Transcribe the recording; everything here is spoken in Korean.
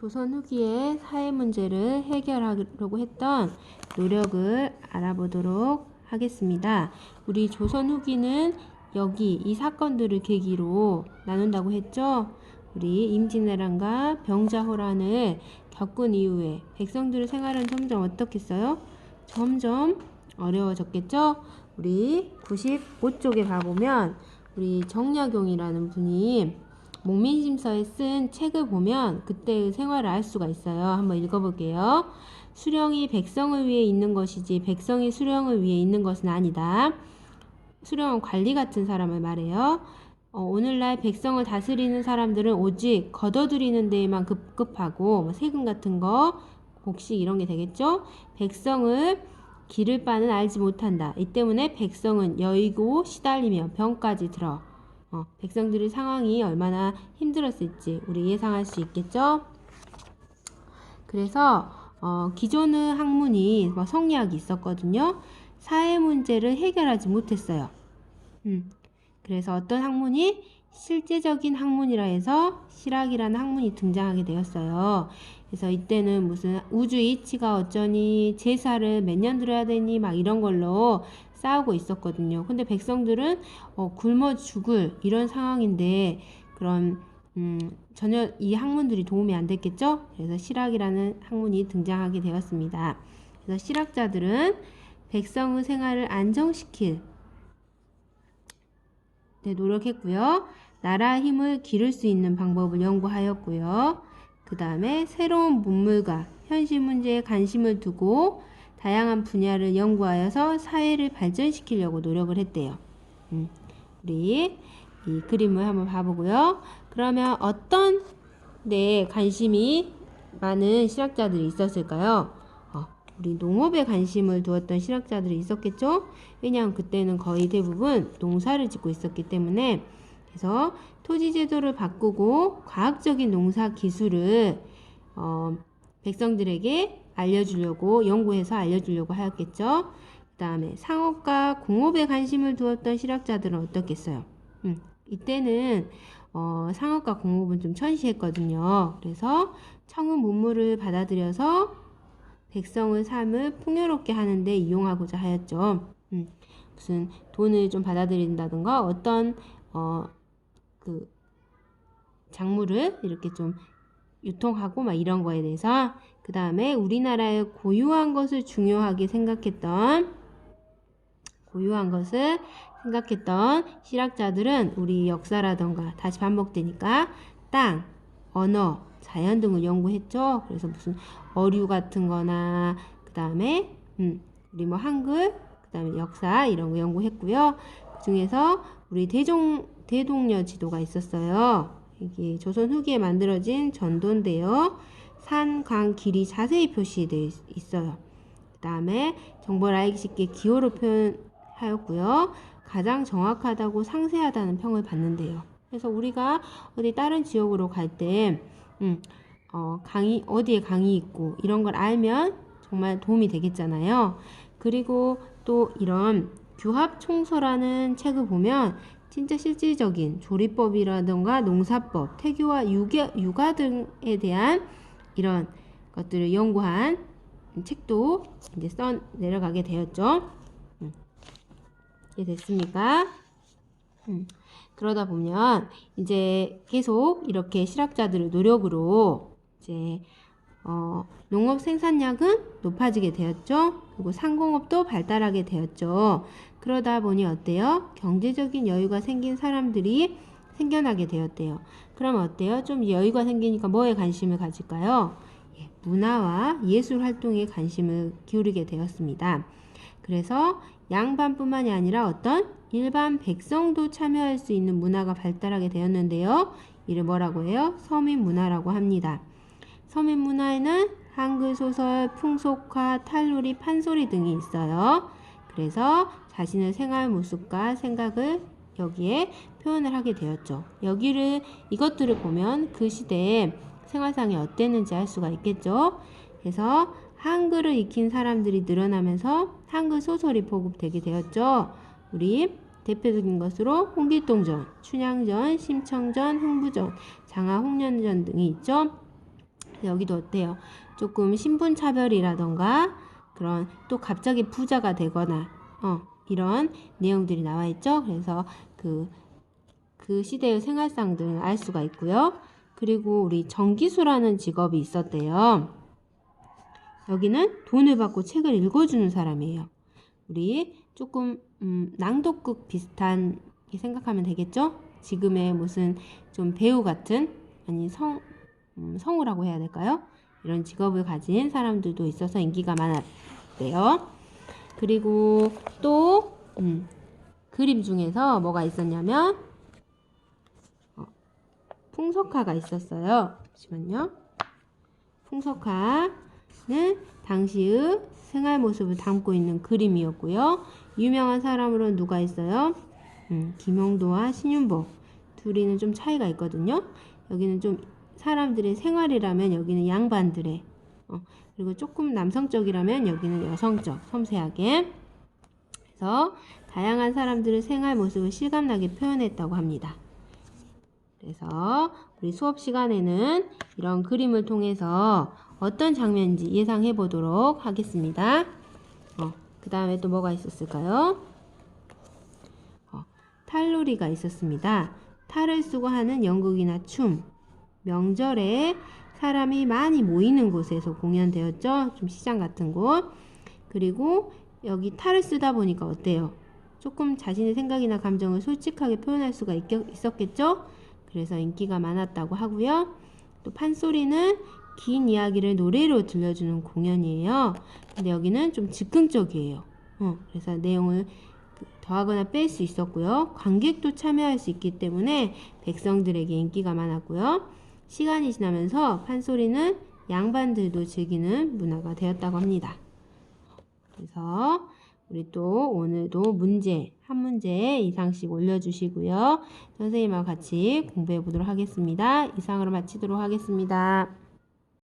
조선 후기의 사회 문제를 해결하려고 했던 노력을 알아보도록 하겠습니다. 우리 조선 후기는 여기 이 사건들을 계기로 나눈다고 했죠. 우리 임진왜란과 병자호란을 겪은 이후에 백성들의 생활은 점점 어떻겠어요? 점점 어려워졌겠죠? 우리 95쪽에 가보면 우리 정약용이라는 분이 목민심서에 쓴 책을 보면 그때의 생활을 알 수가 있어요. 한번 읽어볼게요. 수령이 백성을 위해 있는 것이지 백성이 수령을 위해 있는 것은 아니다. 수령은 관리 같은 사람을 말해요. 오늘날 백성을 다스리는 사람들은 오직 걷어들이는 데에만 급급하고 뭐 세금 같은 거, 곡식 이런 게 되겠죠. 백성을 기를 바는 알지 못한다. 이 때문에 백성은 여의고 시달리며 병까지 들어 백성들의 상황이 얼마나 힘들었을지 우리 예상할 수 있겠죠. 그래서 기존의 학문이 성리학이 있었거든요. 사회 문제를 해결하지 못했어요. 그래서 어떤 학문이 실제적인 학문이라 해서 실학이라는 학문이 등장하게 되었어요. 그래서 이때는 무슨 우주 이치가 어쩌니, 제사를 몇 년 들어야 되니 막 이런 걸로 싸우고 있었거든요. 근데 백성들은 굶어 죽을 이런 상황인데 그럼 전혀 이 학문들이 도움이 안 됐겠죠? 그래서 실학이라는 학문이 등장하게 되었습니다. 그래서 실학자들은 백성의 생활을 안정시킬 노력했고요. 나라 힘을 기를 수 있는 방법을 연구하였고요. 그 다음에 새로운 문물과 현실 문제에 관심을 두고 다양한 분야를 연구하여서 사회를 발전시키려고 노력을 했대요. 우리 이 그림을 한번 봐보고요. 그러면 어떤 데에 관심이 많은 실학자들이 있었을까요? 우리 농업에 관심을 두었던 실학자들이 있었겠죠? 왜냐하면 그때는 거의 대부분 농사를 짓고 있었기 때문에 그래서 토지 제도를 바꾸고 과학적인 농사 기술을 백성들에게 알려주려고 연구해서 알려주려고 하였겠죠. 그 다음에 상업과 공업에 관심을 두었던 실학자들은 어떻겠어요? 이때는 상업과 공업은 좀 천시했거든요. 그래서 청은 문물을 받아들여서 백성의 삶을 풍요롭게 하는데 이용하고자 하였죠. 무슨 돈을 좀 받아들인다든가 어떤 그 작물을 이렇게 좀 유통하고 막 이런 거에 대해서 그 다음에 우리나라의 고유한 것을 중요하게 생각했던 실학자들은 우리 역사라던가 다시 반복되니까 땅, 언어, 자연 등을 연구했죠. 그래서 무슨 어류 같은 거나 그 다음에 우리 뭐 한글, 그 다음에 역사 이런 거 연구했고요. 그 중에서 우리 대동여 지도가 있었어요. 이게 조선 후기에 만들어진 전도인데요. 산, 강, 길이 자세히 표시되어 있어요. 그 다음에 정보를 알기 쉽게 기호로 표현하였고요. 가장 정확하다고 상세하다는 평을 받는데요. 그래서 우리가 어디 다른 지역으로 갈 때 강이 어디에 강이 있고 이런 걸 알면 정말 도움이 되겠잖아요. 그리고 또 이런 규합총서라는 책을 보면 진짜 실질적인 조리법이라든가 농사법, 태교와 육아 등에 대한 이런 것들을 연구한 책도 이제 써 내려가게 되었죠. 이해 됐습니까? 그러다 보면 이제 계속 이렇게 실학자들의 노력으로 이제 농업 생산량은 높아지게 되었죠. 그리고 상공업도 발달하게 되었죠. 그러다 보니 어때요? 경제적인 여유가 생긴 사람들이 생겨나게 되었대요. 그럼 어때요? 좀 여유가 생기니까 뭐에 관심을 가질까요? 문화와 예술 활동에 관심을 기울이게 되었습니다. 그래서 양반뿐만이 아니라 어떤 일반 백성도 참여할 수 있는 문화가 발달하게 되었는데요. 이를 뭐라고 해요? 서민 문화라고 합니다. 서민 문화에는 한글 소설, 풍속화, 탈놀이, 판소리 등이 있어요. 그래서 자신의 생활 모습과 생각을 여기에 표현을 하게 되었죠. 이것들을 보면 그 시대에 생활상이 어땠는지 알 수가 있겠죠. 그래서 한글을 익힌 사람들이 늘어나면서 한글 소설이 보급되게 되었죠. 우리 대표적인 것으로 홍길동전, 춘향전, 심청전, 흥부전, 장하홍련전 등이 있죠. 여기도 어때요? 조금 신분차별이라던가 그런 또 갑자기 부자가 되거나 이런 내용들이 나와 있죠. 그래서 그 시대의 생활상 등을 알 수가 있고요. 그리고 우리 정기수라는 직업이 있었대요. 여기는 돈을 받고 책을 읽어주는 사람이에요. 우리 조금 낭독극 비슷한 생각하면 되겠죠? 지금의 무슨 좀 배우 같은 아니 성우라고 해야 될까요? 이런 직업을 가진 사람들도 있어서 인기가 많았대요. 그리고 또 그림 중에서 뭐가 있었냐면 풍속화가 있었어요. 잠시만요. 풍속화는 당시의 생활 모습을 담고 있는 그림이었고요. 유명한 사람으로는 누가 있어요? 김용도와 신윤복. 둘이는 좀 차이가 있거든요. 여기는 좀 사람들의 생활이라면 여기는 양반들의 그리고 조금 남성적이라면 여기는 여성적, 섬세하게. 그래서 다양한 사람들의 생활 모습을 실감나게 표현했다고 합니다. 그래서 우리 수업 시간에는 이런 그림을 통해서 어떤 장면인지 예상해 보도록 하겠습니다. 그 다음에 또 뭐가 있었을까요? 탈놀이가 있었습니다. 탈을 쓰고 하는 연극이나 춤, 명절에 사람이 많이 모이는 곳에서 공연되었죠. 좀 시장 같은 곳. 그리고 여기 탈을 쓰다 보니까 어때요? 조금 자신의 생각이나 감정을 솔직하게 표현할 수가 있었겠죠? 그래서 인기가 많았다고 하고요. 또 판소리는 긴 이야기를 노래로 들려주는 공연이에요. 근데 여기는 좀 즉흥적이에요. 그래서 내용을 더하거나 뺄 수 있었고요. 관객도 참여할 수 있기 때문에 백성들에게 인기가 많았고요. 시간이 지나면서 판소리는 양반들도 즐기는 문화가 되었다고 합니다. 그래서 우리 또 오늘도 한 문제 이상씩 올려주시고요. 선생님과 같이 공부해 보도록 하겠습니다. 이상으로 마치도록 하겠습니다.